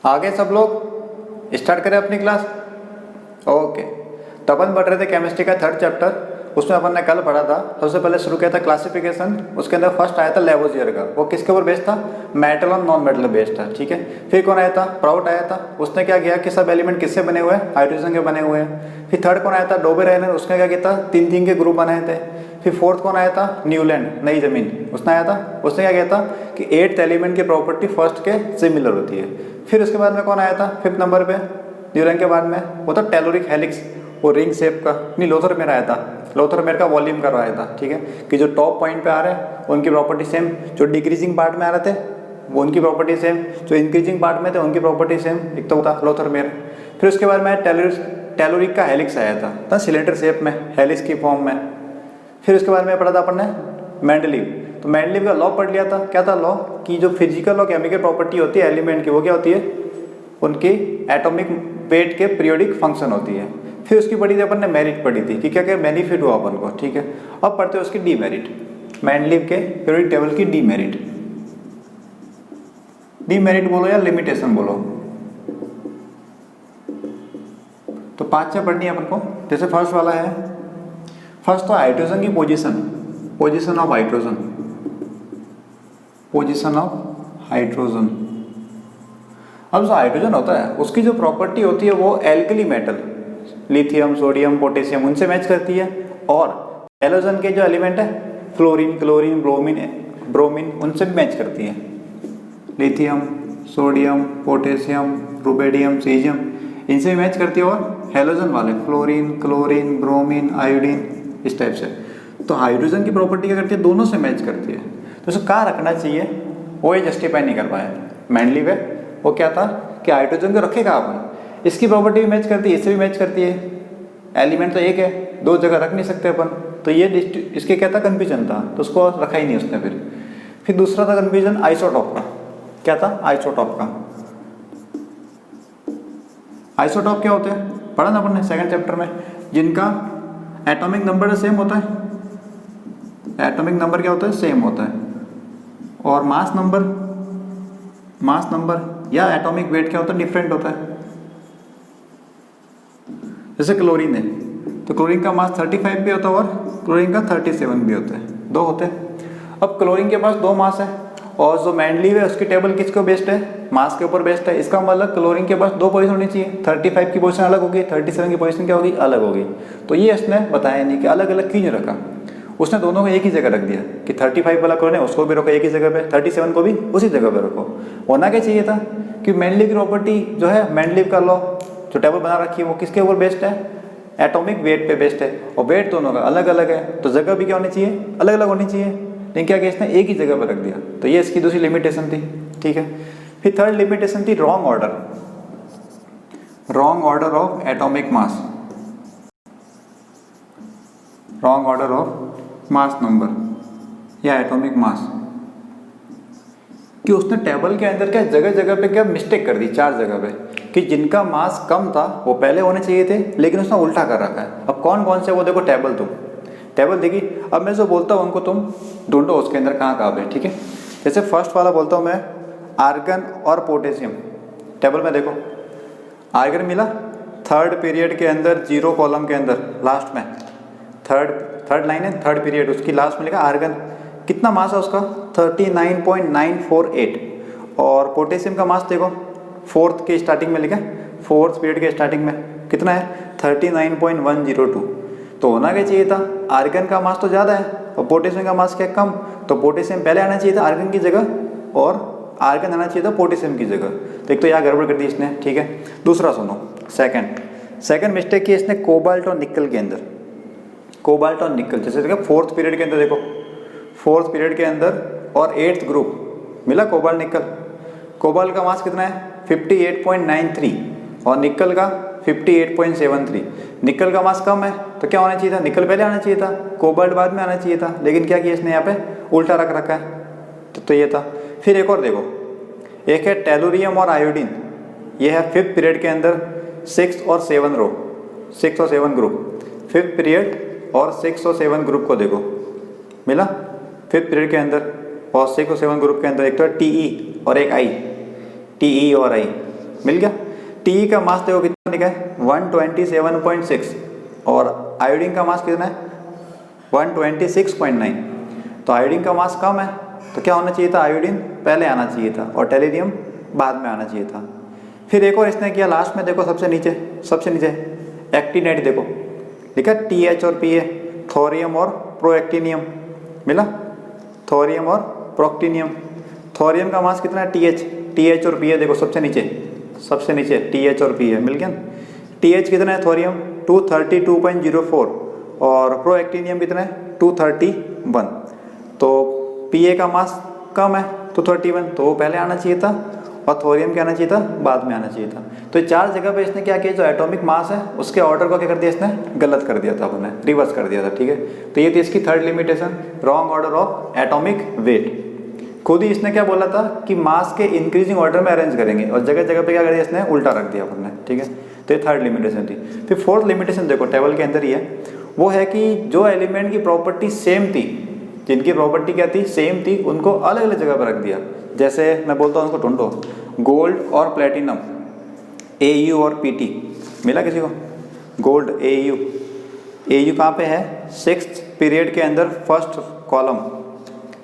आगे सब लोग स्टार्ट करें अपनी क्लास। ओके, तो अपन पढ़ रहे थे केमिस्ट्री का थर्ड चैप्टर। उसमें अपन ने कल पढ़ा था, सबसे पहले शुरू किया था क्लासिफिकेशन। उसके अंदर फर्स्ट आया था लेवोजियर का, वो किसके ऊपर बेस्ड था? मेटल और नॉन मेटल बेस्ड था। ठीक है, फिर कौन आया था? प्राउट आया था। उसने क्या किया कि सब एलिमेंट किससे बने हुए हैं? हाइड्रोजन के बने हुए हैं। फिर थर्ड कौन आया था? डोबेरेनर। उसने क्या किया था? तीन तीन के ग्रुप बनाए थे। फिर फोर्थ कौन आया था? न्यूलैंड, नई जमीन, उसने आया था। उसने क्या किया था कि 8th एलिमेंट की प्रॉपर्टी फर्स्ट के सिमिलर होती है। फिर उसके बाद में कौन आया था 5th नंबर पे न्यूलैंड के बाद में? वो था टेलोरिक हेलिक्स, वो रिंग शेप का। नहीं, लोथरमेर आया था। लोथरमेर का वॉल्यूम करवाया था। ठीक है, कि जो टॉप पॉइंट पे आ रहे हैं उनकी प्रॉपर्टी सेम, जो डिक्रीजिंग पार्ट में आ रहे थे वो उनकी प्रॉपर्टी सेम, जो इंक्रीजिंग पार्ट में थे उनकी प्रॉपर्टी सेम। एक तो था लोथरमेर। फिर उसके बाद में टेलोरिक का हेलिक्स आया था सिलेंडर शेप में, हेलिक्स की फॉर्म में। फिर उसके बाद में पढ़ा था अपन ने मेंडलीव। तो मेंडलीव का लॉ पढ़ लिया था। क्या था लॉ? कि जो फिजिकल और केमिकल प्रॉपर्टी होती है एलिमेंट की, वो क्या होती है? उनकी एटॉमिक वेट के पीरियोडिक फंक्शन होती है। फिर उसकी पढ़ी थी अपन ने मेरिट पढ़ी थी कि क्या क्या बेनिफिट हुआ अपन को। ठीक है, अब पढ़ते हैं उसकी डीमेरिट। मेंडलीव के पीरियोडिक टेबल की डीमेरिट। डीमेरिट बोलो या लिमिटेशन बोलो, तो 5 से पढ़नी है अपन को। जैसे फर्स्ट वाला है, फर्स्ट तो हाइड्रोजन की position of hydrogen, position of hydrogen. अब जो हाइड्रोजन होता है उसकी जो प्रॉपर्टी होती है वो alkali metal, lithium, sodium, potassium, उनसे मैच करती है। और हैलोजन के जो एलिमेंट है फ्लोरीन, क्लोरीन, ब्रोमीन, उनसे भी मैच करती है। Lithium, sodium, potassium, rubidium, caesium, इनसे भी मैच करती है। और हैलोजन वाले फ्लोरीन, क्लोरीन, ब्रोमीन, आयोडीन, इस टाइप से। तो हाइड्रोजन की प्रॉपर्टी क्या करती है? दोनों से मैच करती है। तो उसे कहाँ रखना चाहिए वो ये जस्टिफाई नहीं कर पाया। मेंडलीव है वो क्या था कि हाइड्रोजन को रखेगा अपन, इसकी प्रॉपर्टी भी मैच करती है, इससे भी मैच करती है। एलिमेंट तो एक है, दो जगह रख नहीं सकते अपन। तो ये इसके क्या था? कन्फ्यूजन था, तो उसको रखा ही नहीं उसने। फिर दूसरा था कन्फ्यूजन आइसोटॉप का। क्या था? आइसोटॉप का। आइसोटॉप क्या होते हैं? पढ़ा ना अपन ने सेकंड चैप्टर में, जिनका एटॉमिक नंबर सेम होता है। एटॉमिक नंबर क्या होता है? सेम होता है। और मास नंबर या एटॉमिक वेट क्या होता है? डिफरेंट होता है। जैसे क्लोरीन है तो क्लोरीन का मास 35 भी होता है और क्लोरीन का 37 भी होता है, दो होते हैं। अब क्लोरीन के पास 2 मास है और जो मेंडलीव है उसकी टेबल किसको बेस्ड है? मास के ऊपर बेस्ड है। इसका मतलब क्लोरीन के पास 2 पोजीशन होनी चाहिए। 35 की पोजीशन अलग होगी, 37 की पोजीशन क्या होगी? अलग होगी। तो ये उसने बताया नहीं कि अलग अलग क्यों नहीं रखा। उसने दोनों को एक ही जगह रख दिया कि 35 वाला क्लोरीन है उसको भी रखो एक ही जगह पे, 37 को भी उसी जगह पे रखो। होना क्या चाहिए था कि मेंडलीव की प्रॉपर्टी जो है, मेंडलीव का लॉ जो टेबल बना रखी है वो किसके ऊपर बेस्ड है? एटॉमिक वेट पे बेस्ड है। और वेट दोनों का अलग अलग है, तो जगह भी क्या होनी चाहिए? अलग अलग होनी चाहिए। लेकिन क्या किया इसने? एक ही जगह पर रख दिया। तो ये इसकी दूसरी लिमिटेशन थी। ठीक है, फिर थर्ड लिमिटेशन थी wrong order of atomic mass, wrong order of mass number या एटॉमिक मास। कि उसने टेबल के अंदर क्या जगह जगह पे क्या मिस्टेक कर दी, 4 जगह पे, कि जिनका मास कम था वो पहले होने चाहिए थे, लेकिन उसने उल्टा कर रखा है। अब कौन कौन से वो देखो टेबल देखी। अब मैं जो बोलता हूँ उनको तुम ढूंढो उसके अंदर कहाँ कहाँ पे। ठीक है, जैसे फर्स्ट वाला बोलता हूँ मैं, आर्गन और पोटेशियम। टेबल में देखो आर्गन मिला 3rd पीरियड के अंदर 0 कॉलम के अंदर लास्ट में, थर्ड लाइन है 3rd पीरियड, उसकी लास्ट में लिखा आर्गन। कितना मास है उसका? 39.948। और पोटेशियम का मास देखो 4th के स्टार्टिंग में लिखा, 4th पीरियड के स्टार्टिंग में कितना है? 39.102। तो होना क्या चाहिए था? आर्गन का मास तो ज़्यादा है और पोटेशियम का मास क्या कम। तो पोटेशियम पहले आना चाहिए था आर्गन की जगह और आर्गन आना चाहिए था पोटेशियम की जगह। तो एक तो यहाँ गड़बड़ कर दी इसने। ठीक है, दूसरा सुनो, सेकंड मिस्टेक की इसने कोबाल्ट और निकल के अंदर। कोबाल्ट और निकल जैसे देखो 4th पीरियड के अंदर, देखो 4th पीरियड के अंदर और 8th ग्रुप मिला कोबाल्ट निकल। कोबाल्ट का मास कितना है? 58.93 और निकल का 58.73। निकल का मास कम है तो क्या होना चाहिए था? निकल पहले आना चाहिए था, कोबाल्ट बाद में आना चाहिए था। लेकिन क्या किया इसने यहाँ पे? उल्टा रख रखा है। तो ये था। फिर एक और देखो, एक है टेलुरियम और आयोडीन। ये है 5th पीरियड के अंदर 6 और 7 रो, 6 और 7 ग्रुप। 5th पीरियड और 6 और 7 ग्रुप को देखो मिला 5th पीरियड के अंदर और 6 और 7 ग्रुप के अंदर। एक तो टीई और एक आई, टीई और आई मिल गया। टी का मास देखो कितना लिखा है 127.6 और आयोडीन का मास कितना है 126.9। तो आयोडीन का मास कम है तो क्या होना चाहिए था, आयोडीन पहले आना चाहिए था और टेलिडियम बाद में आना चाहिए था। फिर एक और इसने किया लास्ट में, देखो सबसे नीचे एक्टिनेट देखो लिखा TH और PA, थोरियम और प्रोएक्टिनियम मिला, थोरियम और प्रोक्टिनियम। थोरियम का मास कितना है TH और PA देखो सबसे नीचे TH और PA मिल गया। TH कितना है थोरियम 232.04 और प्रोएक्टिनियम कितना है 231। तो PA का मास कम है 231, तो वो पहले आना चाहिए था और थोरियम क्या आना चाहिए था, बाद में आना चाहिए था। तो 4 जगह पे इसने क्या किया, जो एटॉमिक मास है उसके ऑर्डर को क्या कर दिया इसने, गलत कर दिया था, अपने रिवर्स कर दिया था। ठीक है, तो ये थी इसकी third limitation, wrong order of atomic weight. खुद ही इसने क्या बोला था कि मास के इंक्रीजिंग ऑर्डर में अरेंज करेंगे और जगह जगह पे क्या कर दिया इसने, उल्टा रख दिया अपन ने। ठीक है, तो ये थर्ड लिमिटेशन थी। फिर फोर्थ लिमिटेशन देखो टेबल के अंदर ही है, वो है कि जो एलिमेंट की प्रॉपर्टी सेम थी, जिनकी प्रॉपर्टी क्या थी, सेम थी, उनको अलग अलग जगह पर रख दिया। जैसे मैं बोलता हूँ उनको ढूंढो, गोल्ड और प्लेटिनम AU और PT मिला किसी को, गोल्ड AU कहाँ पे है, 6th पीरियड के अंदर फर्स्ट कॉलम,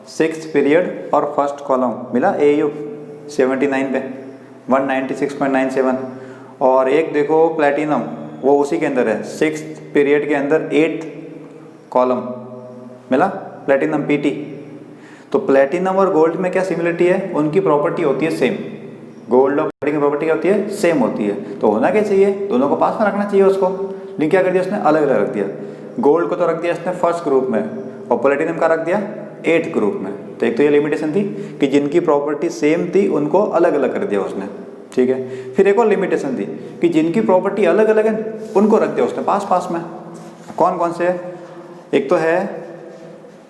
6th पीरियड और फर्स्ट कॉलम मिला AU 79 पे 196.97। और एक देखो प्लेटिनम, वो उसी के अंदर है 6th पीरियड के अंदर 8th कॉलम मिला प्लेटिनम PT। तो प्लेटिनम और गोल्ड में क्या सिमिलरिटी है, उनकी प्रॉपर्टी होती है सेम, गोल्ड और प्लेटिनम की प्रॉपर्टी क्या होती है, सेम होती है। तो होना क्या चाहिए, दोनों को पास में रखना चाहिए उसको, लेकिन क्या कर दिया उसने, अलग अलग रख दिया। गोल्ड को तो रख दिया इसने फर्स्ट ग्रुप में और प्लेटिनम का रख दिया 8th ग्रुप में। तो एक तो ये लिमिटेशन थी कि जिनकी प्रॉपर्टी सेम थी उनको अलग अलग कर दिया उसने। ठीक है, फिर एक और लिमिटेशन थी कि जिनकी प्रॉपर्टी अलग अलग है उनको रख दिया उसने पास में। कौन कौन से है, एक तो है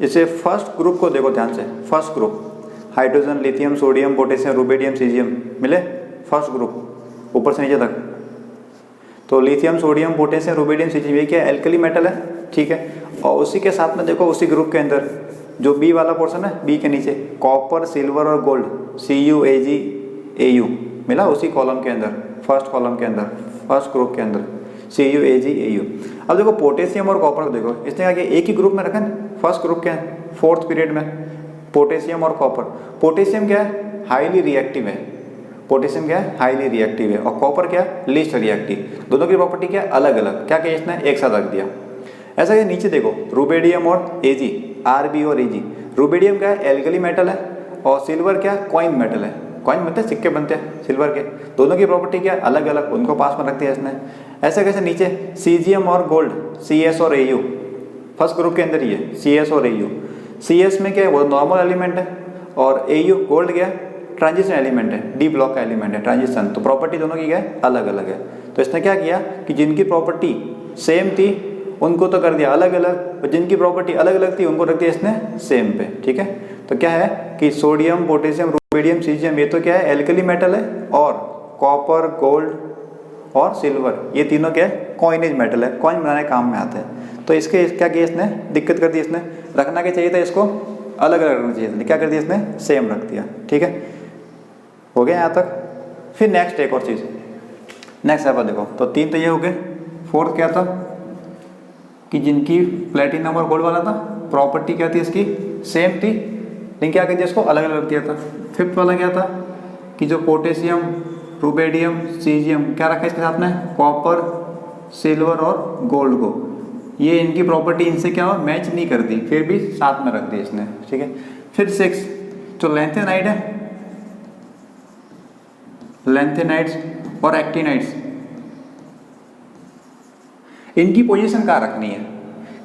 इसे फर्स्ट ग्रुप को देखो ध्यान से, first group hydrogen, lithium, sodium, potassium, rubidium, caesium मिले, फर्स्ट ग्रुप ऊपर से नीचे तक। तो lithium, sodium, potassium, rubidium, caesium ये क्या एल्कली मेटल है। ठीक है, और उसी के साथ में देखो उसी ग्रुप के अंदर जो बी वाला पोर्शन है, बी के नीचे कॉपर, सिल्वर और गोल्ड Cu Ag Au मिला उसी कॉलम के अंदर, फर्स्ट कॉलम के अंदर, फर्स्ट ग्रुप के अंदर Cu Ag Au। अब देखो पोटेशियम और कॉपर को देखो, इसने क्या किया एक ही ग्रुप में रखा है, फर्स्ट ग्रुप के 4th पीरियड में पोटेशियम और कॉपर। पोटेशियम क्या है, हाईली रिएक्टिव है, पोटेशियम क्या है, हाईली रिएक्टिव है, और कॉपर क्या है, लीस्ट रिएक्टिव। दोनों की प्रॉपर्टी क्या है, अलग अलग। क्या किया इसने, एक साथ रख दिया। ऐसा कि नीचे देखो रुबिडियम और Ag, Rb और Ag। रुबिडियम क्या है, एल्कली मेटल है, और सिल्वर क्या है, कॉइन मेटल है। कॉइन बनते हैं, सिक्के बनते हैं सिल्वर के। दोनों की प्रॉपर्टी क्या है, अलग अलग, उनको पास में रख दिया इसने। ऐसे कैसे नीचे सीजियम और गोल्ड Cs और Au, फर्स्ट ग्रुप के अंदर ही है Cs और Au। Cs में क्या है, वो नॉर्मल एलिमेंट है, और Au गोल्ड क्या है, ट्रांजिशन एलिमेंट है, डी ब्लॉक का एलिमेंट है, ट्रांजिशन। तो प्रॉपर्टी दोनों की क्या है, अलग अलग है। तो इसने क्या किया कि जिनकी प्रॉपर्टी सेम थी उनको तो कर दिया अलग अलग, और जिनकी प्रॉपर्टी अलग अलग थी उनको रख दिया इसने सेम पे। ठीक है, तो क्या है कि सोडियम, पोटेशियम, रुबिडियम, सीजियम ये तो क्या है एल्कली मेटल है, और कॉपर, गोल्ड और सिल्वर ये तीनों क्या है, कॉइनेज मेटल है, कॉइन बनाने काम में आते हैं। तो इसके क्या किया इसने, दिक्कत कर दी इसने, रखना क्या चाहिए था इसको, अलग अलग रखना चाहिए था, क्या कर दिया इसने, सेम रख दिया। ठीक है, हो गया यहाँ तक। फिर नेक्स्ट एक और चीज़, नेक्स्ट यहाँ पर देखो, तो 3 तो ये हो गए। फोर्थ क्या था कि जिनकी प्लेटिनम और गोल्ड वाला था प्रॉपर्टी क्या थी इसकी, सेम थी, लेकिन क्या कर दिया इसको अलग अलग रख दिया था। फिफ्थ वाला क्या था कि जो पोटेशियम, रुबिडियम, सीजियम क्या रखा इसके साथ में, कॉपर, सिल्वर और गोल्ड को, ये इनकी प्रॉपर्टी इनसे क्या हो, मैच नहीं करती, फिर भी साथ में रख दी इसने। ठीक है, फिर 6 जो लैंथेनाइड है, लैंथेनाइड्स और एक्टिनाइड्स, इनकी पोजीशन कहाँ रखनी है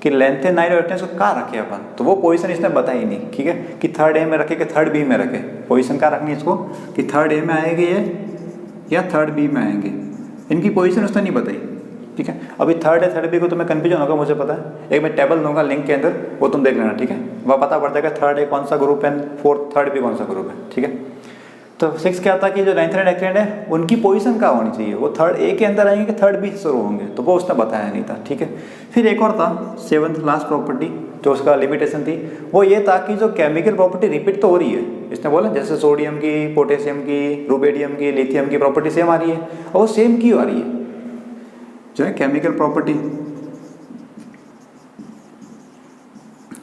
कि लेंथेनाइड और एक्टिनाइड को कहाँ रखे अपन, तो वो पोजीशन इसने बताई नहीं। ठीक है, कि 3rd A में रखे कि 3rd B में रखे, पोजीशन कहाँ रखनी है इसको कि 3rd A में आएंगे ये या 3rd B में आएंगे, इनकी पोजीशन उसने नहीं बताई। ठीक है, अभी 3rd A 3rd B को तुम्हें कन्फ्यूजन होगा, मुझे पता है। एक मैं टेबल दूंगा लिंक के अंदर, वो तुम देख लेना। ठीक है, वह पता पड़ जाएगा 3rd A कौन सा ग्रुप है, 3rd B कौन सा ग्रुप है। ठीक है, तो 6 क्या था कि जो 9th एंड 8th है उनकी पोजीशन क्या होनी चाहिए, वो थर्ड ए के अंदर आएंगे कि थर्ड बी से शुरू होंगे, तो वो उसने बताया नहीं था। ठीक है, फिर एक और था 7th लास्ट प्रॉपर्टी जो उसका लिमिटेशन थी, वो ये था कि जो केमिकल प्रॉपर्टी रिपीट तो हो रही है, इसने बोला जैसे सोडियम की, पोटेशियम की, रुबेडियम की, लिथियम की प्रॉपर्टी सेम आ रही है, और वो सेम क्यों आ रही है, जो है केमिकल प्रॉपर्टी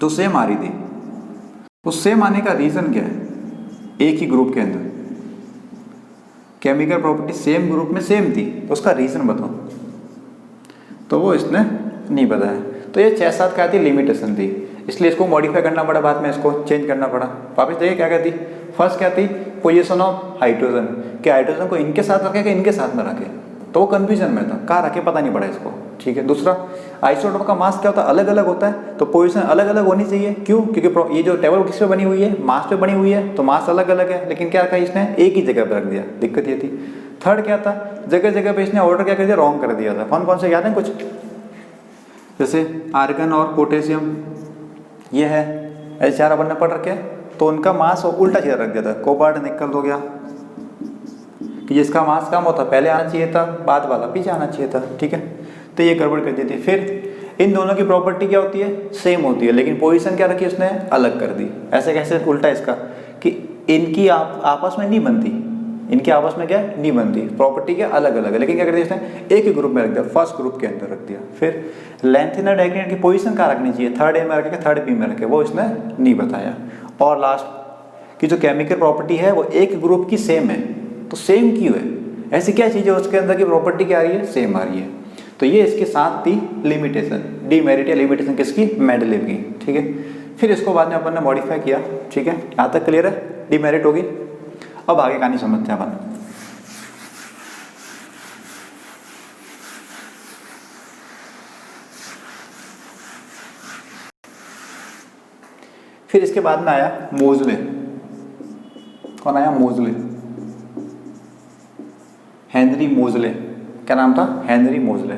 तो सेम आ रही थी, तो सेम आने का रीज़न क्या है, एक ही ग्रुप के अंदर केमिकल प्रॉपर्टी सेम ग्रुप में सेम थी, तो उसका रीज़न बताओ, तो वो इसने नहीं बताया। तो ये 6-7 क्या थी, लिमिटेशन थी, इसलिए इसको मॉडिफाई करना पड़ा, बाद में इसको चेंज करना पड़ा। वापस देखिए क्या कहती, फर्स्ट क्या थी, पोजीशन ऑफ हाइड्रोजन, कि हाइड्रोजन को इनके साथ रखे कि इनके साथ में रखे, तो वो कन्फ्यूजन में था, कहाँ रखे पता नहीं पड़ा इसको। ठीक है, दूसरा आइसोटोप का मास क्या होता है, अलग अलग होता है, तो पोजीशन अलग अलग होनी चाहिए, क्यों, क्योंकि ये जो टेबल किस पे बनी हुई है, मास पे बनी हुई है, तो मास अलग अलग है, लेकिन क्या रखा इसने, एक ही जगह पर रख दिया, दिक्कत ये थी। थर्ड क्या था, जगह जगह पे इसने ऑर्डर क्या कर दिया, रॉन्ग कर दिया था। कौन कौन से याद है कुछ, जैसे आर्गन और पोटेशियम ये है, ऐसे 4 अपन ने पढ़ रखे, तो उनका मास उल्टा सीधा रख दिया था, कोबाल्ट निकल हो गया, कि जिसका मास कम होता पहले आना चाहिए था, बाद वाला पीछे आना चाहिए था। ठीक है, तो ये गड़बड़ कर दी थी। फिर इन दोनों की प्रॉपर्टी क्या होती है, सेम होती है, लेकिन पोजीशन क्या रखी उसने, अलग कर दी। ऐसे कैसे, उल्टा इसका, कि इनकी आपस में नहीं बनती, इनके आपस में क्या नहीं बनती, प्रॉपर्टी क्या अलग अलग है, लेकिन क्या कर दिया इसने, एक ही ग्रुप में रख दिया, फर्स्ट ग्रुप के अंदर रख दिया। फिर लेंथ एंड डायग्राम की पोजीशन कहाँ रखनी चाहिए, थर्ड ए में रखे थर्ड बी में रखे, वो इसने नहीं बताया। और लास्ट की जो केमिकल प्रॉपर्टी है वो एक ग्रुप की सेम है, तो सेम क्यों है, ऐसी क्या चीज़ है उसके अंदर की प्रॉपर्टी क्या आ रही है, सेम आ रही है। तो ये इसके साथ थी लिमिटेशन, डीमेरिट या लिमिटेशन किसकी, मेंडलीव की। ठीक है, फिर इसको बाद में अपन ने मॉडिफाई किया। ठीक है, यहाँ तक क्लियर है, डीमेरिट होगी। अब आगे कहानी समझते हैं अपन। फिर इसके बाद में आया मोजले। कौन आया, मोजले, हेनरी मोजले, क्या नाम था, हेनरी मोजले।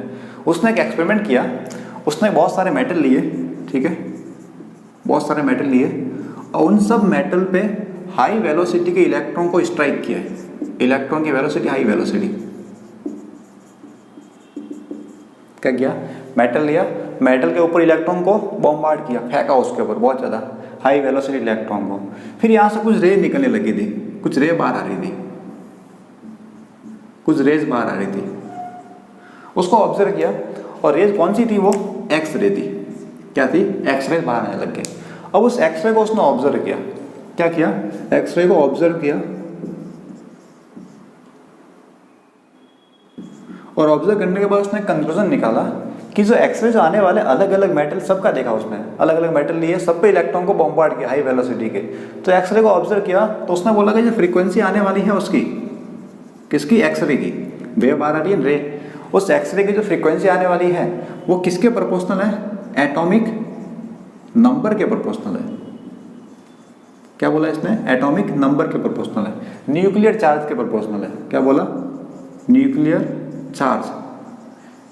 उसने एक एक्सपेरिमेंट किया, उसने बहुत सारे मेटल लिए, ठीक है, बहुत सारे मेटल लिए, और उन सब मेटल पे हाई वेलोसिटी के इलेक्ट्रॉन को स्ट्राइक किया है, इलेक्ट्रॉन की वेलोसिटी हाई वेलोसिटी। क्या किया, मेटल लिया, मेटल के ऊपर इलेक्ट्रॉन को बॉम्बार्ड किया, फेंका उसके ऊपर बहुत ज़्यादा हाई वेलोसिटी इलेक्ट्रॉन को। फिर यहाँ से कुछ रे निकलने लगी थी, कुछ रे बाहर आ रही थी, कुछ रेज बाहर आ रही थी, उसको ऑब्जर्व किया, और रेज कौन सी थी, वो एक्स रे थी। क्या थी, एक्स रे बाहर आने लग गए। अब उस एक्स रे को उसने ऑब्जर्व किया, क्या किया, एक्स रे को ऑब्जर्व किया, और ऑब्जर्व करने के बाद उसने कंक्लूजन निकाला कि जो एक्सरे जो आने वाले अलग अलग मेटल सबका देखा उसने, अलग अलग मेटल लिए, सब पे इलेक्ट्रॉन को बॉम्बार्ड किया हाई वेलोसिटी के। तो एक्सरे को ऑब्जर्व किया, तो उसने बोला कि जो फ्रीक्वेंसी आने वाली है उसकी, किसकी, एक्सरे की, वेव आ रही है रे, उस एक्सरे की जो फ्रीक्वेंसी आने वाली है वो किसके प्रोपोर्शनल है, एटॉमिक नंबर के प्रोपोर्शनल है। क्या बोला इसने, एटॉमिक नंबर के प्रोपोर्शनल है, न्यूक्लियर चार्ज के प्रोपोर्शनल है। क्या बोला, न्यूक्लियर चार्ज,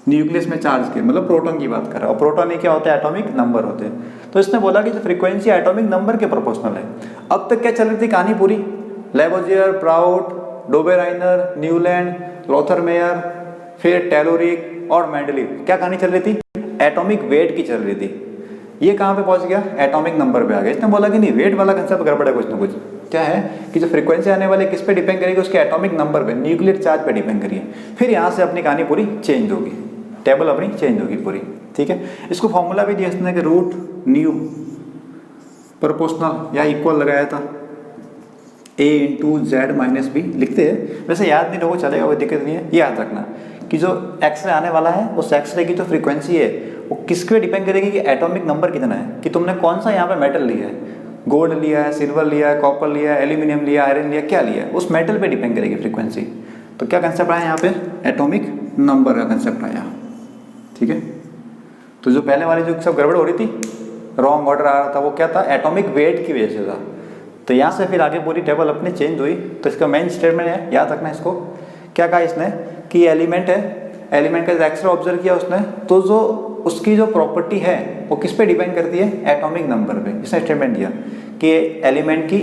न्यूक्लियस में चार्ज के, मतलब प्रोटॉन की बात कर रहा है, और प्रोटॉन ही क्या होते हैं, एटॉमिक नंबर होते हैं। तो इसने बोला कि जो फ्रीक्वेंसी एटॉमिक नंबर के प्रोपोर्शनल है। अब तक क्या चल रही थी कहानी पूरी, लेवोजियर, प्राउट, डोबेराइनर, न्यूलैंड, लोथरमेयर, फिर टेलोरिक और मेंडलीव, क्या कहानी चल रही थी, एटॉमिक वेट की चल रही थी। ये कहाँ पे पहुंच गया, एटॉमिक नंबर पे आ गया। इसने बोला कि नहीं, वेट वाला कंसेप्ट गड़बड़ है कुछ ना कुछ। क्या है कि जो फ्रीक्वेंसी आने वाली किस पे डिपेंड करेगी, उसके एटॉमिक नंबर पे, न्यूक्लियर चार्ज पे डिपेंड करिए। फिर यहाँ से अपनी कहानी पूरी चेंज होगी, टेबल अपनी चेंज होगी पूरी। ठीक है, इसको फॉर्मूला भी दिया इसने कि रूट न्यू प्रोपोर्शनल या इक्वल लगाया था a into Z minus B, लिखते हैं वैसे याद नहीं रहो चलेगा, कोई दिक्कत नहीं है। ये याद रखना कि जो एक्सरे आने वाला है उस एक्सरे की जो फ्रीक्वेंसी है वो किसके डिपेंड करेगी, कि एटॉमिक नंबर कितना है, कि तुमने कौन सा यहाँ पे मेटल लिया है, गोल्ड लिया है, सिल्वर लिया है, कॉपर लिया है, एल्यूमिनियम लिया, आयरन लिया, क्या लिया है, उस मेटल पे डिपेंड करेगी फ्रीक्वेंसी। तो क्या कंसेप्ट आया यहाँ पे, एटॉमिक नंबर का कंसेप्ट आया। ठीक है, तो जो पहले वाली जो सब गड़बड़ हो रही थी, रॉन्ग ऑर्डर आ रहा था, वो क्या था, एटॉमिक वेट की वजह से था। तो यहाँ से फिर आगे पूरी टेबल अपनी चेंज हुई। तो इसका मेन स्टेटमेंट है, याद रखना इसको, क्या कहा इसने कि एलिमेंट है, एलिमेंट का एक्सरे ऑब्जर्व किया उसने, तो जो उसकी जो प्रॉपर्टी है वो किस पे डिपेंड करती है, एटॉमिक नंबर पे। इसने स्टेटमेंट दिया कि एलिमेंट की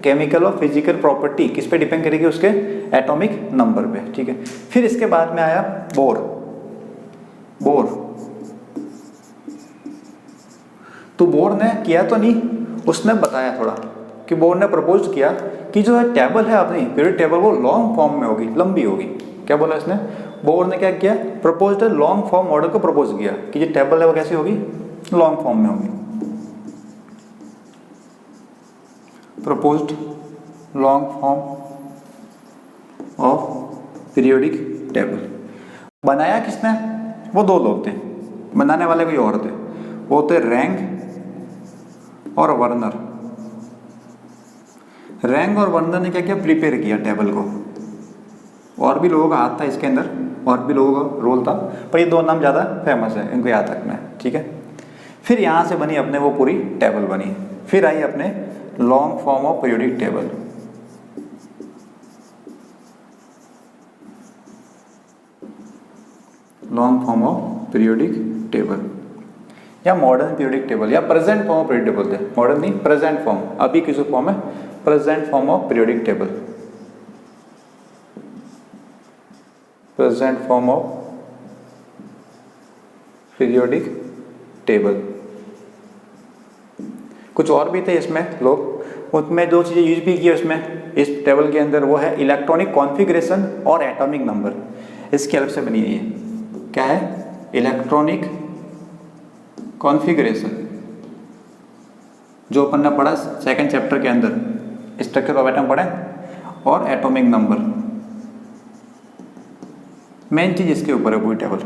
केमिकल और फिजिकल प्रॉपर्टी किस पे डिपेंड करेगी, उसके एटॉमिक नंबर पे, ठीक है। फिर इसके बाद में आया बोर। तो बोर ने किया तो नहीं, उसने बताया थोड़ा कि बोर ने प्रपोज किया कि जो है टेबल है अपनी पीरियड टेबल वो लॉन्ग फॉर्म में होगी, लंबी होगी। क्या बोला इसने, बोर ने क्या किया, प्रपोज्ड लॉन्ग फॉर्म मॉडल को प्रपोज किया कि जो टेबल है वो कैसी होगी, लॉन्ग फॉर्म में होगी। Proposed long form of periodic table. बनाया किसने, वो दो लोग थे, बनाने वाले कोई और थे, वो थे रैंग और वर्नर। रैंग और वर्नर ने क्या किया, प्रिपेयर किया टेबल को। और भी लोगों का हाथ था इसके अंदर, और भी लोगों का रोल था, पर ये दो नाम ज़्यादा फेमस है, इनको याद रखना है, ठीक है। फिर यहाँ से बनी अपने वो पूरी टेबल बनी। फिर आई अपने long form of periodic table. Long form of periodic table या मॉडर्न पीरियोडिक टेबल या present form of periodic table थे, मॉडर्न नहीं, प्रेजेंट फॉर्म। अभी की जो फॉर्म है, present form of periodic table, present form of periodic table. कुछ और भी थे इसमें लोग, उसमें दो चीज़ें यूज भी की उसमें इस टेबल के अंदर, वो है इलेक्ट्रॉनिक कॉन्फ़िगरेशन और एटॉमिक नंबर। इसकी हेल्प से बनी है ये, क्या है, इलेक्ट्रॉनिक कॉन्फ़िगरेशन, जो अपन ने पढ़ा सेकंड चैप्टर के अंदर, स्ट्रक्चर ऑफ एटम पढ़े, और एटॉमिक नंबर। मेन चीज़ इसके ऊपर है पूरी टेबल,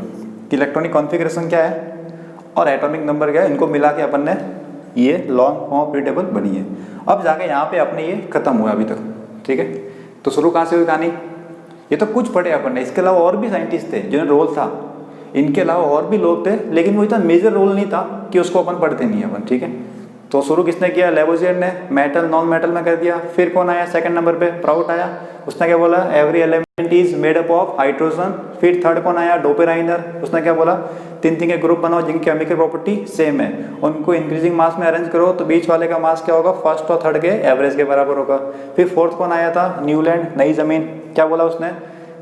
इलेक्ट्रॉनिक कॉन्फ़िगरेशन क्या है और एटॉमिक नंबर क्या है, इनको मिला के अपन ने ये long form of periodic table बनी है। अब जाके यहाँ पे अपने ये खत्म हुआ अभी तक, ठीक है। तो शुरू कहाँ से हुई कहानी, ये तो कुछ पढ़े अपन ने, इसके अलावा और भी साइंटिस्ट थे जिन्हें रोल था, इनके अलावा और भी लोग थे, लेकिन वो इतना मेजर रोल नहीं था कि उसको अपन पढ़ते नहीं अपन, ठीक है। तो शुरू किसने किया, लेवोजियर ने, मेटल नॉन मेटल में कर दिया। फिर कौन आया सेकंड नंबर पे, प्राउट आया, उसने क्या बोला, every element is made up of hydrogen. फिर थर्ड कौन आया, डोपेराइनर, उसने क्या बोला, तीन के ग्रुप बनाओ जिनकी केमिकल प्रॉपर्टी सेम है, उनको इंक्रीजिंग मास में अरेंज करो तो बीच वाले का मास क्या होगा, फर्स्ट और थर्ड के एवरेज के बराबर होगा। फिर फोर्थ कौन आया था, न्यूलैंड, नई जमीन, क्या बोला उसने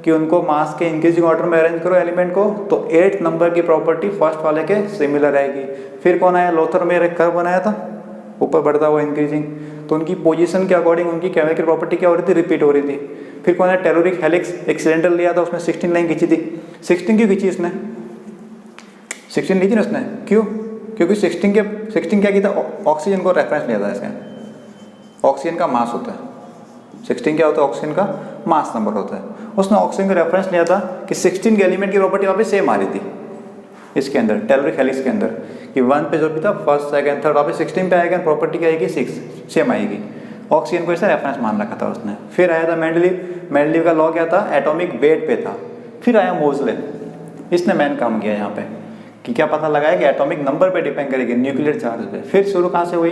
कि उनको मास के इंक्रीजिंग ऑर्डर में अरेंज करो एलिमेंट को, तो 8 नंबर की प्रॉपर्टी फर्स्ट वाले के सिमिलर आएगी। फिर कौन आया, लोथर में एक कर्व बनाया था ऊपर बढ़ता हुआ इंक्रीजिंग, तो उनकी पोजीशन के अकॉर्डिंग उनकी केमिकल प्रॉपर्टी क्या हो रही थी, रिपीट हो रही थी। फिर कौन है, टेलोरिक हेलिक्स, एक सिलेंडर लिया था, उसमें 16 लाइन खींची थी। 16 क्यों खींची उसने, 16 ली थी ना उसने, क्यों, क्योंकि 16 क्या किया था, ऑक्सीजन को रेफरेंस लिया था इसका, ऑक्सीजन का मास होता है, 16 क्या होता है, ऑक्सीजन का मास नंबर होता है। उसने ऑक्सीजन का रेफरेंस लिया था कि 16 के एलिमेंट की प्रॉपर्टी वहाँ पे सेम आ रही थी इसके अंदर, टेलोरिक हेलिक्स के अंदर, कि 1 पे जो भी था फर्स्ट सेकंड थर्ड, वहाँ पे 16 पे आएगा, प्रॉपर्टी क्या आएगी, 6 सेम आएगी। ऑक्सीजन को ऐसा रेफरेंस मान रखा था उसने। फिर आया था मेंडलीव का लॉ क्या था, एटॉमिक वेट पे था। फिर आया मोजले, इसने मेन काम किया यहाँ पे कि क्या पता लगाया कि एटॉमिक नंबर पे डिपेंड करेगी, न्यूक्लियर चार्ज पे। फिर शुरू कहाँ से हुई,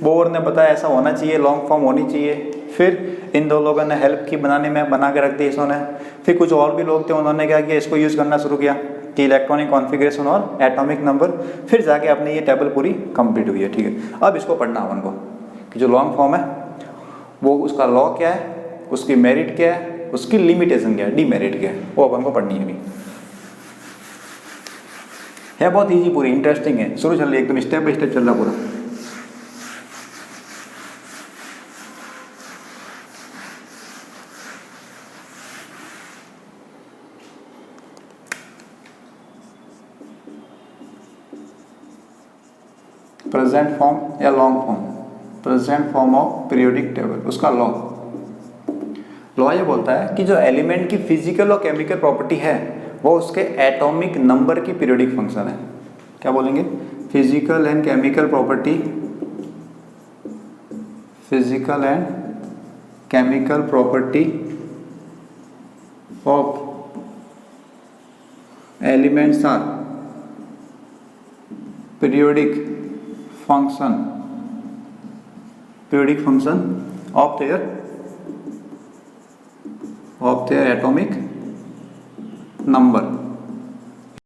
बोर ने बताया ऐसा होना चाहिए, लॉन्ग फॉर्म होनी चाहिए। फिर इन दो लोगों ने हेल्प की बनाने में, बना के रख दी इन्होंने। फिर कुछ और भी लोग थे, उन्होंने क्या किया, इसको यूज़ करना शुरू किया कि इलेक्ट्रॉनिक कॉन्फ़िगरेशन और एटॉमिक नंबर। फिर जाके अपनी ये टेबल पूरी कंप्लीट हुई है, ठीक है। अब इसको पढ़ना अपन को कि जो लॉन्ग फॉर्म है वो उसका लॉ क्या है, उसकी मेरिट क्या है, उसकी लिमिटेशन क्या है, डीमेरिट क्या है, वो अपन को पढ़नी है अभी। है बहुत ईजी, पूरी इंटरेस्टिंग है। शुरू चल रही एकदम स्टेप बाय स्टेप चल रहा पूरा। प्रेजेंट फॉर्म या long form, present form of periodic table, उसका लॉ ये बोलता है कि जो एलिमेंट की फिजिकल और केमिकल प्रॉपर्टी है वो उसके एटॉमिक नंबर की पीरियोडिक फंक्शन है। क्या बोलेंगे, physical and chemical property, physical and chemical property of elements are periodic function of their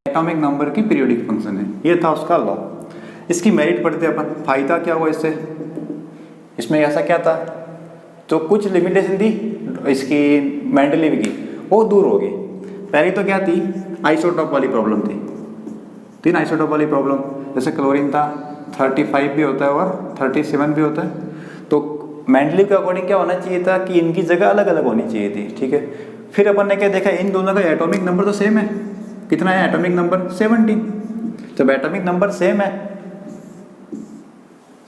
atomic number की पीरियोडिक फंक्शन है। ये था उसका लॉ। इसकी मेरिट पढ़ते अपन, फायदा क्या हुआ इससे, इसमें ऐसा क्या था जो कुछ लिमिटेशन थी इसकी मेंडलीव की वो दूर होगी। पहली तो क्या थी, आइसोटोप वाली प्रॉब्लम थी, 3 आइसोटोप वाली प्रॉब्लम, जैसे क्लोरीन था 35 भी होता है और 37 भी होता है। तो मेंडलीव के अकॉर्डिंग क्या होना चाहिए था कि इनकी जगह अलग अलग होनी चाहिए थी, ठीक है। फिर अपन ने क्या देखा, इन दोनों का एटॉमिक नंबर तो सेम है, कितना है एटॉमिक नंबर 17। जब एटॉमिक नंबर सेम है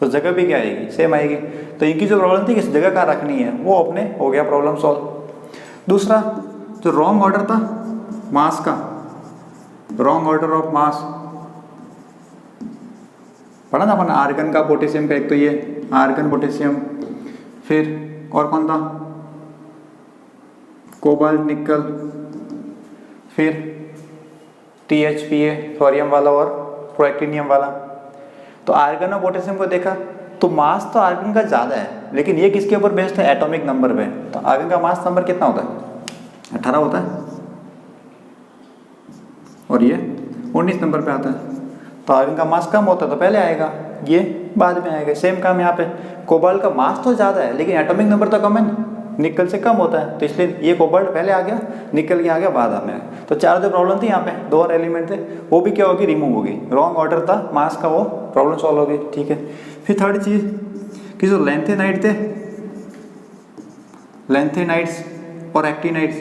तो जगह भी क्या आएगी, सेम आएगी। तो इनकी जो प्रॉब्लम थी किस जगह कहाँ रखनी है वो अपने हो गया प्रॉब्लम सॉल्व। दूसरा जो रॉन्ग ऑर्डर था मास का, रॉन्ग ऑर्डर ऑफ मास पढ़ा ना अपन, आर्गन का पोटेशियम का, एक तो ये आर्गन पोटेशियम, फिर और कौन था कोबाल्ट निकल, फिर THPA थोरियम वाला और प्रोएक्टिनियम वाला। तो आर्गन और पोटेशियम को देखा तो मास तो आर्गन का ज़्यादा है, लेकिन ये किसके ऊपर बेस्ड है, एटॉमिक नंबर पे। तो आर्गन का मास नंबर कितना होता है 18 होता है और ये 19 नंबर पे आता है। तो आर्गन का मास कम होता है तो पहले आएगा, ये बाद में आएगा। सेम काम यहाँ पे, कोबाल्ट का मास तो ज़्यादा है लेकिन एटॉमिक नंबर तो कम है ना, निकल से कम होता है, तो इसलिए ये कोबाल्ट पहले आ गया, निकल के आ गया बाद में। तो 4 जो प्रॉब्लम थी यहाँ पे, 2 और एलिमेंट थे, वो भी क्या होगी, रिमूव होगी। रॉन्ग ऑर्डर था मास का, वो प्रॉब्लम सॉल्व होगी, ठीक है। फिर थर्ड चीज़ कि जो लेंथेनाइट थे, लेंथेनाइट्स और एक्टिनाइट्स,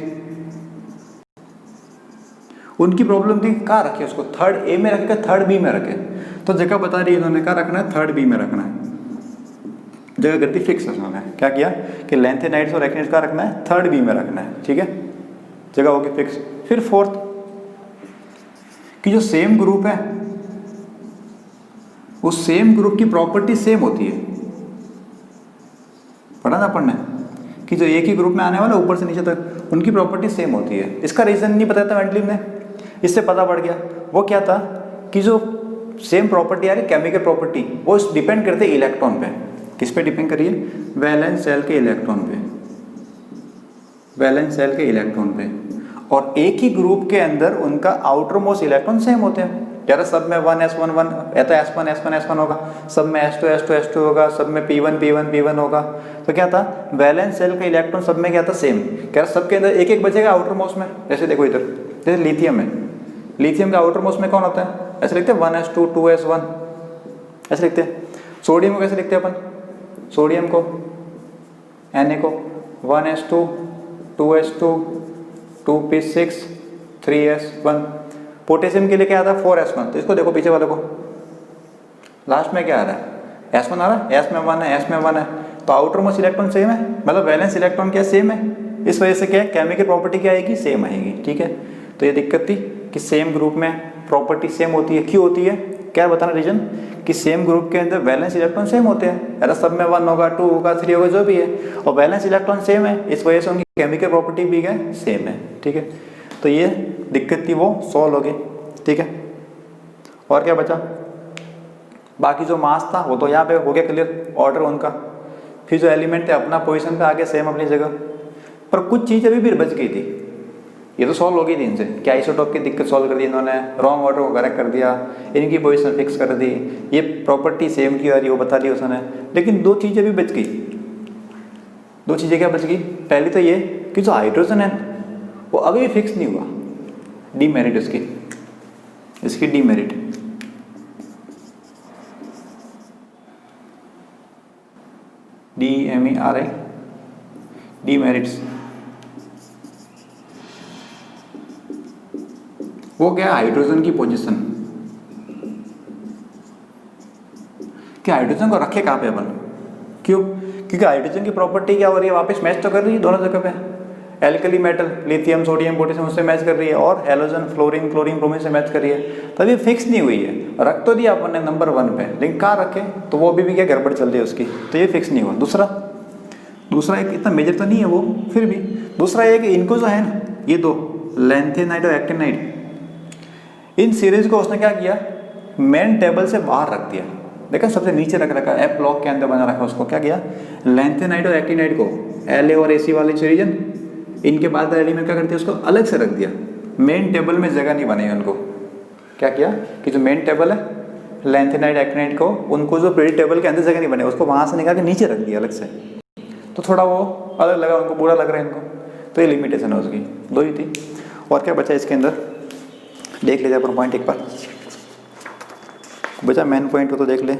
उनकी प्रॉब्लम थी कहाँ रखे उसको, थर्ड ए में रखे, थर्ड बी में रखे। तो जगह बता रही है इन्होंने, कहाँ रखना है, थर्ड बी में रखना है। जगह गति फिक्स है उन्होंने, क्या किया कि लेंथेनाइट्स और एक्टिनाइट्स का रखना है, थर्ड बी में रखना है, ठीक है, जगह होगी फिक्स। फिर फोर्थ कि जो सेम ग्रुप है उस सेम ग्रुप की प्रॉपर्टी सेम होती है। पढ़ा ना अपन ने कि जो एक ही ग्रुप में आने वाला ऊपर से नीचे तक उनकी प्रॉपर्टी सेम होती है। इसका रीजन नहीं बताया था मेंडलीव ने, इससे पता पड़ गया। वो क्या था कि जो सेम प्रॉपर्टी आ रही केमिकल प्रॉपर्टी, वो डिपेंड करते हैं इलेक्ट्रॉन पे। किस पे डिपेंड करिए, वैलेंस शेल के इलेक्ट्रॉन पे, वैलेंस शेल के इलेक्ट्रॉन पे। और एक ही ग्रुप के अंदर उनका आउटर मोस्ट इलेक्ट्रॉन सेम होते हैं। यार सब में 1s1 या तो s1 होगा, सब में s2 होगा, सब में p1 होगा। तो क्या था, वैलेंस शेल का इलेक्ट्रॉन सब में क्या था, सेम। क्या सबके अंदर एक एक बचेगा आउटर मोस्ट में। जैसे देखो इधर, जैसे लिथियम है, लिथियम का आउटर मोस्ट में कौन होता है, ऐसे लिखते हैं 1s2 2s1 ऐसे लिखते हैं। सोडियम को कैसे लिखते हैं अपन, सोडियम को Na को 1s2 2s2 2p6 3s1। Potassium के लिए क्या आता है 4s1। तो इसको देखो पीछे वाले को, लास्ट में क्या आ रहा है, s1 आ रहा है, s में 1 है, s में 1 है। तो आउटर मोस्ट इलेक्ट्रॉन सेम है, मतलब वैलेंस इलेक्ट्रॉन क्या सेम है। इस वजह से क्या है, केमिकल प्रॉपर्टी क्या आएगी, सेम आएगी, ठीक है। तो ये दिक्कत थी कि सेम ग्रुप में प्रॉपर्टी सेम होती है। क्यों होती है, क्या बताना रीजन, कि सेम ग्रुप के अंदर वैलेंस इलेक्ट्रॉन सेम होते हैं। अरे सब में 1 होगा, 2 होगा, 3 होगा, जो भी है, और वैलेंस इलेक्ट्रॉन सेम है, इस वजह से उनकी केमिकल प्रॉपर्टी भी क्या सेम है, ठीक है। तो ये दिक्कत थी, वो सॉल्व हो गई, ठीक है। और क्या बचा, बाकी जो मास था वो तो यहाँ पे हो गया क्लियर, ऑर्डर उनका। फिर जो एलिमेंट थे अपना पोजीशन पे आगे सेम अपनी जगह, पर कुछ चीज़ अभी भी बच गई थी। ये तो सॉल्व हो गई थी इनसे, क्या आइसोटोप की दिक्कत सॉल्व कर दी इन्होंने, रॉन्ग ऑर्डर को करेक्ट कर दिया, इनकी पोजीशन फिक्स कर दी, ये प्रॉपर्टी सेम की आ रही वो बता दी उसने। लेकिन 2 चीज़ें भी बच गई। 2 चीज़ें क्या बच गई, पहली तो ये कि जो हाइड्रोजन है वो अभी भी फिक्स नहीं हुआ, डीमेरिट इसकी डीमेरिट। DMERI डीमेरिट्स, वो क्या है, हाइड्रोजन की पोजीशन। कि हाइड्रोजन को रखे कहाँ पे अपन, क्यों, क्योंकि हाइड्रोजन की प्रॉपर्टी क्या हो रही है, वापस मैच तो कर रही है दोनों जगह पे। Alkali metal lithium sodium potassium उससे मैच कर रही है, और हैलोजन फ्लोरीन क्लोरीन ब्रोमीन से मैच कर रही है। तभी फिक्स नहीं हुई है, रख तो दिया अपन ने नंबर 1 पे, लेकिन कहाँ रखे, तो वो भी क्या गड़बड़ चल रही है उसकी, तो ये फिक्स नहीं हुआ। दूसरा एक इतना मेजर तो नहीं है वो, फिर भी दूसरा ये कि इनको जो है ना, ये 2 लेंथेनाइट और एक्टिनाइट, इन सीरीज को उसने क्या किया, मेन टेबल से बाहर रख दिया। देखा, सबसे नीचे रख रखा, एफ ब्लॉक के अंदर बना रखा, उसको क्या किया, लेंथेनाइट और एक्टिनाइट को LA और AC वाले रीजन, इनके बाद एलिमेंट क्या करते हैं, उसको अलग से रख दिया, मेन टेबल में जगह नहीं बनाई उनको। क्या किया कि जो मेन टेबल है लेंथेनाइट एक्टिनाइट को, उनको जो पीरियड टेबल के अंदर जगह नहीं बने, उसको वहाँ से निकाल के नीचे रख दिया अलग से, तो थोड़ा वो अलग लगा उनको, बुरा लग रहा है इनको, तो ये लिमिटेशन है उसकी। दो ही थी। और क्या बचा इसके अंदर, देख लीजिए अपन पॉइंट एक बार बचा, मेन पॉइंट हो तो देख ले।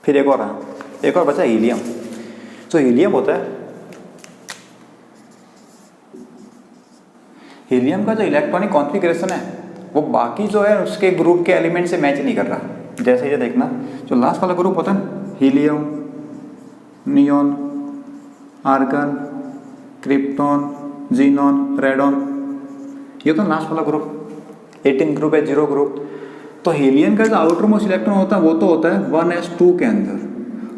फिर एक और बचा हीलियम। तो हीलियम होता है, हीलियम का जो इलेक्ट्रॉनिक कॉन्फ़िगरेशन है वो बाकी जो है उसके ग्रुप के एलिमेंट से मैच नहीं कर रहा। जैसे ये देखना, जो लास्ट वाला ग्रुप होता है ना, helium, neon, argon, krypton, xenon, radon, ये तो लास्ट वाला ग्रुप 18 ग्रुप है, 0 ग्रुप। तो हीलियम का जो आउटर मोस्ट इलेक्ट्रॉन होता है वो तो होता है 1s2 के अंदर,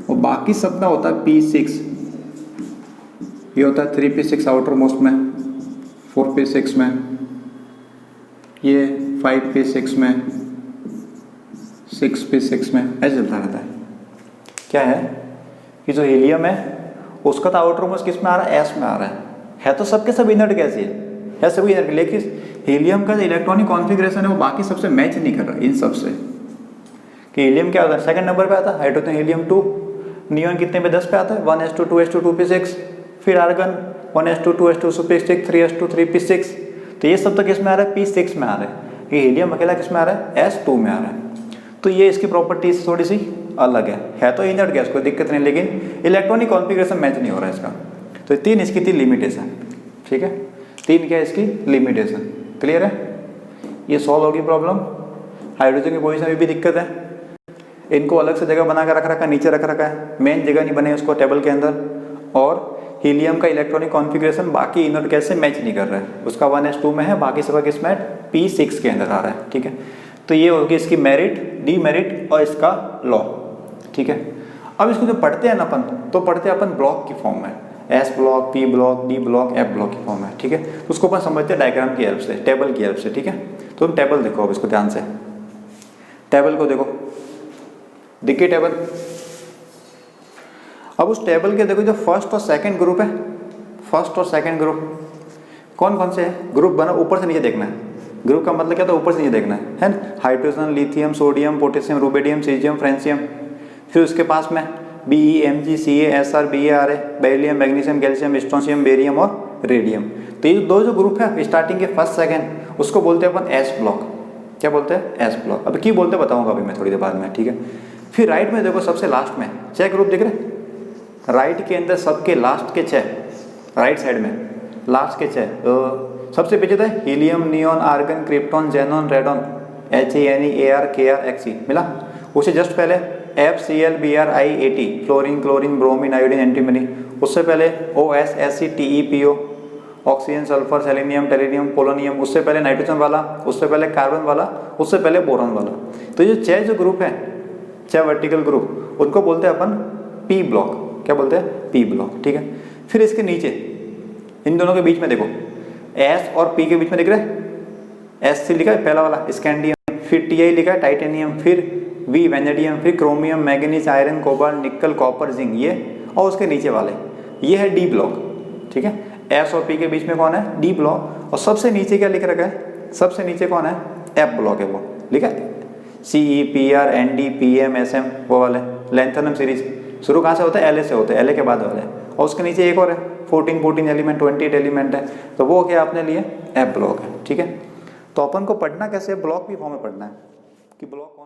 और बाकी सब का होता है p6। ये होता है 3p6 आउटर मोस्ट में, 4p6 में, ये 5p6 में, 6p6 में, ऐसे चलता रहता है। क्या है कि जो हीलियम है उसका तो आउटर मोस्ट किस में आ रहा है, s में आ रहा है तो सबके सब इनर्ट गैस ही है सभी इनर्ट, लेकिन हीलियम का जो इलेक्ट्रॉनिक कॉन्फ़िगरेशन है वो बाकी सबसे मैच नहीं कर रहा इन सबसे। कि हीलियम क्या होता है, सेकंड नंबर पे आता है, हाइड्रोजन हीलियम 2, नियॉन कितने पे 10 पे आता है, 1s2 2s2 2p6, फिर argon 1s2 2s2 2p6 3s2 3p6। तो ये सब तो किस में आ रहा है, p6 में आ रहा है। ये हीलियम अकेला किस में आ रहा है, s2 में आ रहा है। तो ये इसकी प्रॉपर्टीज थोड़ी सी अलग है तो इनर्ट गैस, कोई दिक्कत नहीं, लेकिन इलेक्ट्रॉनिक कॉन्फ़िगरेशन मैच नहीं हो रहा है इसका। तो तीन इसकी थी लिमिटेशन, ठीक है, तीन क्या है इसकी लिमिटेशन। क्लियर है, ये सॉल्व होगी प्रॉब्लम। हाइड्रोजन की पोजीशन में भी दिक्कत है, इनको अलग से जगह बना कर रख रखा है, नीचे रख रखा है, मेन जगह नहीं बने उसको टेबल के अंदर। और हीलियम का इलेक्ट्रॉनिक कॉन्फ़िगरेशन बाकी इनर्ट गैस से मैच नहीं कर रहा है, उसका 1s2 में है, बाकी सबका किस में p6 के अंदर आ रहा है। ठीक है, तो ये होगी इसकी मेरिट, डीमेरिट और इसका लॉ। ठीक है, अब इसको जो पढ़ते हैं ना अपन, तो पढ़ते हैं अपन ब्लॉक की फॉर्म में, S block, P block, D block, F block की फॉर्म है। ठीक है, तो उसको अपन समझते हैं डायग्राम की हेल्प से, टेबल की हेल्प से। ठीक है, तो तुम टेबल देखो अब इसको ध्यान से, टेबल को देखो, दिखी टेबल। अब उस टेबल के देखो जो फर्स्ट और सेकंड ग्रुप है, फर्स्ट और सेकंड ग्रुप कौन कौन से है, ग्रुप बना ऊपर से नीचे देखना है। ग्रुप का मतलब क्या था, ऊपर से नीचे देखना है ना। Hydrogen, lithium, sodium, potassium, rubidium, caesium, francium, फिर उसके पास में BE, MG, CA, SR, BAR है, beryllium, magnesium, calcium, strontium, barium और रेडियम। तो ये दो जो ग्रुप है स्टार्टिंग के फर्स्ट सेकंड, उसको बोलते हैं अपन एस ब्लॉक। क्या बोलते हैं, एस ब्लॉक। अब की बोलते बताऊंगा अभी मैं थोड़ी देर बाद में। ठीक है, फिर राइट में देखो सबसे लास्ट में 6 ग्रुप दिख रहे, राइट के अंदर सबके लास्ट के 6, राइट साइड में लास्ट के 6। तो सबसे पीछे था helium, neon, argon, krypton, xenon, radon, HANE, AR, KR, XE मिला। उससे जस्ट पहले FCl, Br, I, AT, fluorine, chlorine, bromine, iodine, antimony. उससे पहले OS, SC, TE, PO, oxygen, sulphur, selenium, टेलिनियम, polonium. उससे पहले नाइट्रोजन वाला, उससे पहले कार्बन वाला, उससे पहले बोरॉन वाला। तो ये 6 जो ग्रुप है, 6 वर्टिकल ग्रुप, उनको बोलते हैं अपन P ब्लॉक। क्या बोलते हैं, P ब्लॉक। ठीक है, फिर इसके नीचे इन दोनों के बीच में देखो S और P के बीच में दिख रहा है, SC लिखा है पहला वाला स्कैंडियम, फिर TI लिखा है टाइटेनियम, फिर V वेनेडियम, फिर क्रोमियम, मैग्नीज, आयरन, कोबाल्ट, निकल, कॉपर, जिंक, ये। और उसके नीचे वाले ये है D ब्लॉक। ठीक है, S और P के बीच में कौन है, D ब्लॉक। और सबसे नीचे क्या लिख रखा है, सबसे नीचे कौन है, F ब्लॉक है, वो लिखा है CE, PR, ND, PM, SM, वो वाले लैंथनम सीरीज। शुरू कहाँ से होता है, LA से होता है, LA के बाद वाले। और उसके नीचे एक और है 14 एलिमेंट, 28 एलिमेंट है, तो वो क्या आपने लिए, F ब्लॉक है। ठीक है, तो अपन को पढ़ना कैसे, ब्लॉक की फॉर्म में पढ़ना है कि ब्लॉक